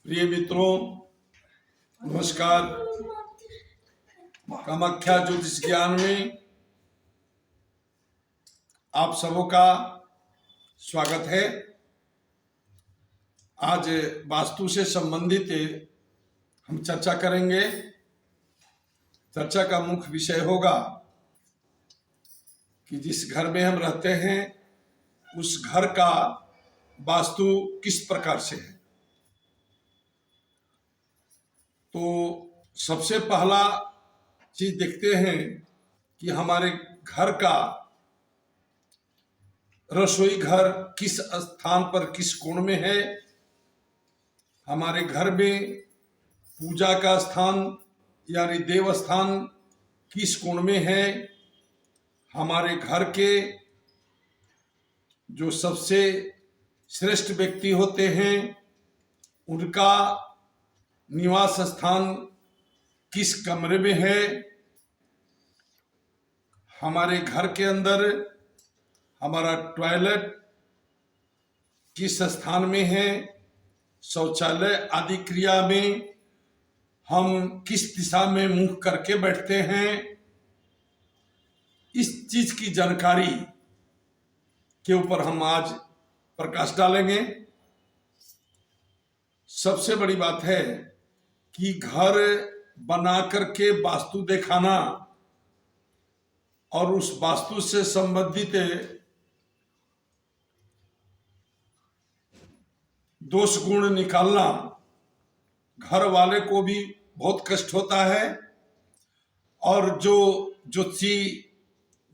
प्रिय मित्रों, नमस्कार। कामाख्या ज्योतिष ज्ञान में आप सबों का स्वागत है। आज वास्तु से संबंधित हम चर्चा करेंगे। चर्चा का मुख्य विषय होगा कि जिस घर में हम रहते हैं उस घर का वास्तु किस प्रकार से है। तो सबसे पहला चीज देखते हैं कि हमारे घर का रसोई घर किस स्थान पर, किस कोण में है। हमारे घर में पूजा का स्थान यानी देव स्थान किस कोण में है। हमारे घर के जो सबसे श्रेष्ठ व्यक्ति होते हैं उनका निवास स्थान किस कमरे में है। हमारे घर के अंदर हमारा टॉयलेट किस स्थान में है। शौचालय आदि क्रिया में हम किस दिशा में मुंह करके बैठते हैं। इस चीज की जानकारी के ऊपर हम आज प्रकाश डालेंगे। सबसे बड़ी बात है कि घर बना करके वास्तु दिखाना और उस वास्तु से संबंधित दोष गुण निकालना घर वाले को भी बहुत कष्ट होता है और जो ज्योतिषी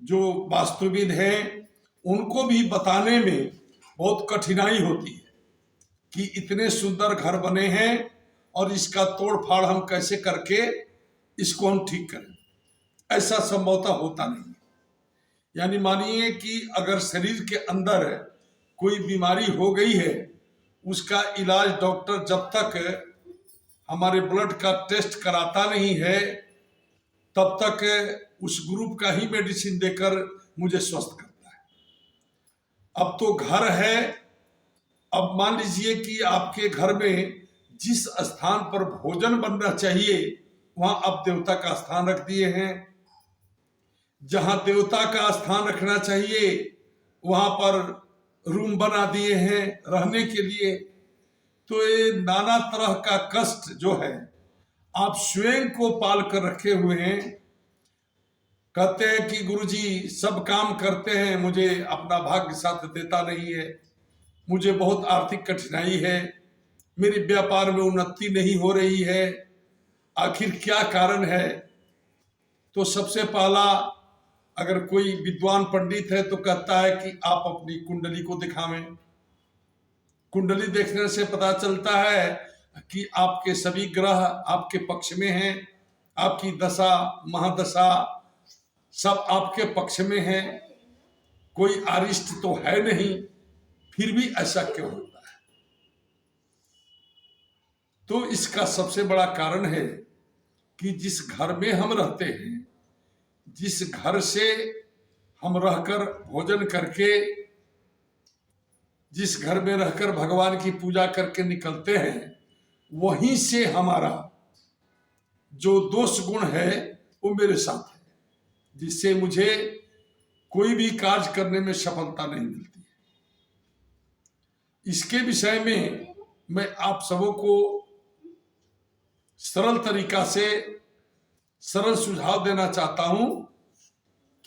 जो वास्तुविद हैं उनको भी बताने में बहुत कठिनाई होती है कि इतने सुंदर घर बने हैं और इसका तोड़ फाड़ हम कैसे करके इसको हम ठीक करें। ऐसा संभवतः होता नहीं है। यानी मानिए कि अगर शरीर के अंदर कोई बीमारी हो गई है, उसका इलाज डॉक्टर जब तक हमारे ब्लड का टेस्ट कराता नहीं है तब तक उस ग्रुप का ही मेडिसिन देकर मुझे स्वस्थ करता है। अब तो घर है। अब मान लीजिए कि आपके घर में जिस स्थान पर भोजन बनना चाहिए वहां आप देवता का स्थान रख दिए हैं। जहां देवता का स्थान रखना चाहिए वहां पर रूम बना दिए हैं रहने के लिए। तो ये नाना तरह का कष्ट जो है आप स्वयं को पाल कर रखे हुए हैं। कहते हैं कि गुरुजी सब काम करते हैं, मुझे अपना भाग्य साथ देता नहीं है, मुझे बहुत आर्थिक कठिनाई है, मेरे व्यापार में उन्नति नहीं हो रही है, आखिर क्या कारण है। तो सबसे पहला अगर कोई विद्वान पंडित है तो कहता है कि आप अपनी कुंडली को दिखावें। कुंडली देखने से पता चलता है कि आपके सभी ग्रह आपके पक्ष में हैं, आपकी दशा महादशा सब आपके पक्ष में है, कोई अरिष्ट तो है नहीं, फिर भी ऐसा क्यों होता है। तो इसका सबसे बड़ा कारण है कि जिस घर में हम रहते हैं, जिस घर से हम रहकर भोजन करके, जिस घर में रहकर भगवान की पूजा करके निकलते हैं, वहीं से हमारा जो दोष गुण है वो मेरे साथ है, जिससे मुझे कोई भी कार्य करने में सफलता नहीं मिलती है। इसके विषय में मैं आप सबों को सरल तरीका से सरल सुझाव देना चाहता हूं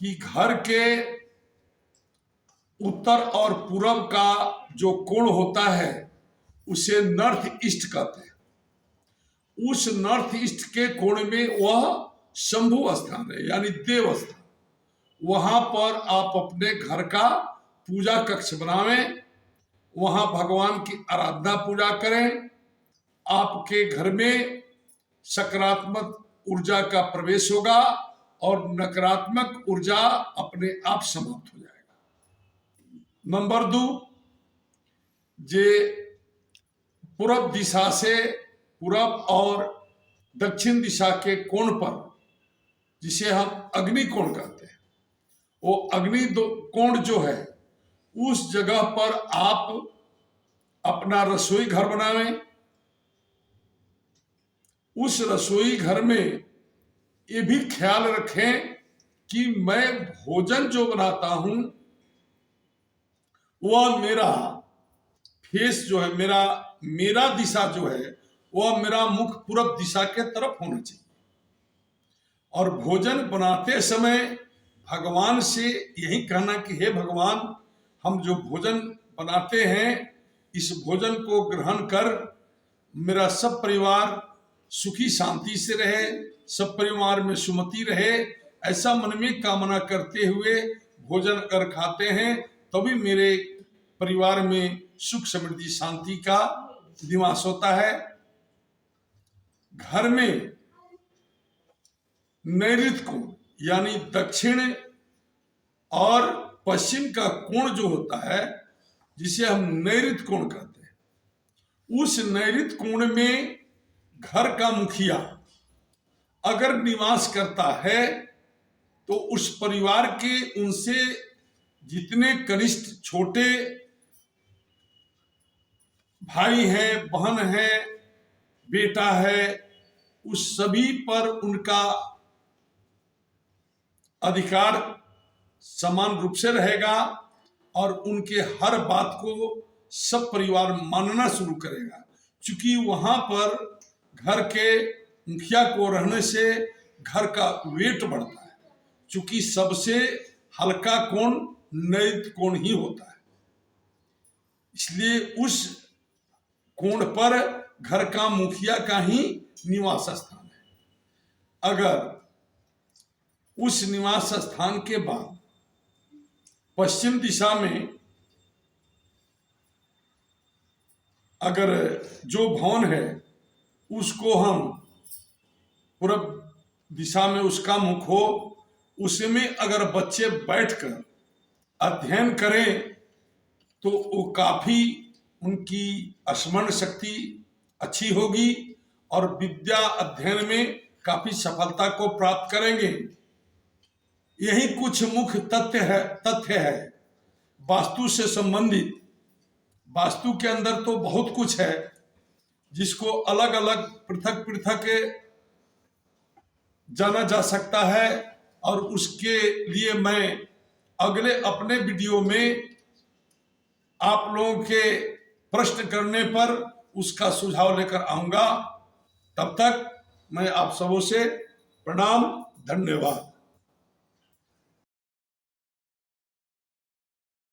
कि घर के उत्तर और पूर्व का जो कोण होता है उसे नॉर्थ ईस्ट कहते हैं। उस नॉर्थ ईस्ट के कोण में वह शंभु स्थान है यानी देव स्थान। वहां पर आप अपने घर का पूजा कक्ष बनावें, वहां भगवान की आराधना पूजा करें। आपके घर में सकारात्मक ऊर्जा का प्रवेश होगा और नकारात्मक ऊर्जा अपने आप समाप्त हो जाएगा। नंबर 2, जे पूर्व दिशा से, पूर्व और दक्षिण दिशा के कोण पर, जिसे हम अग्नि कोण कहते हैं, वो अग्नि कोण जो है उस जगह पर आप अपना रसोई घर बनावें, उस रसोई घर में ये भी ख्याल रखें कि मैं भोजन जो बनाता हूं वह मेरा फेस जो है, मेरा दिशा जो है वह मेरा मुख पूरब दिशा के तरफ होना चाहिए। और भोजन बनाते समय भगवान से यही कहना कि हे भगवान, हम जो भोजन बनाते हैं इस भोजन को ग्रहण कर मेरा सब परिवार सुखी शांति से रहे, सब परिवार में सुमति रहे, ऐसा मन में कामना करते हुए भोजन कर खाते हैं, तभी मेरे परिवार में सुख समृद्धि शांति का निवास होता है। घर में नैऋत्य कोण यानी दक्षिण और पश्चिम का कोण जो होता है, जिसे हम नैऋत्य कोण कहते हैं, उस नैऋत्य कोण में घर का मुखिया अगर निवास करता है तो उस परिवार के उनसे जितने कनिष्ठ छोटे भाई हैं, बहन है, बेटा है, उस सभी पर उनका अधिकार समान रूप से रहेगा और उनके हर बात को सब परिवार मानना शुरू करेगा। क्योंकि वहां पर घर के मुखिया को रहने से घर का वेट बढ़ता है, क्योंकि सबसे हल्का कोण नैऋत्य कोण ही होता है। इसलिए उस कोण पर घर का मुखिया का ही निवास स्थान है। अगर उस निवास स्थान के बाद पश्चिम दिशा में अगर जो भवन है उसको हम पूर्व दिशा में उसका मुख हो, उसमें अगर बच्चे बैठकर अध्ययन करें तो वो काफी उनकी स्मरण शक्ति अच्छी होगी और विद्या अध्ययन में काफी सफलता को प्राप्त करेंगे। यही कुछ मुख्य तथ्य है वास्तु से संबंधित। वास्तु के अंदर तो बहुत कुछ है जिसको अलग अलग पृथक पृथक जाना जा सकता है, और उसके लिए मैं अगले अपने वीडियो में आप लोगों के प्रश्न करने पर उसका सुझाव लेकर आऊंगा। तब तक मैं आप सबों से प्रणाम, धन्यवाद।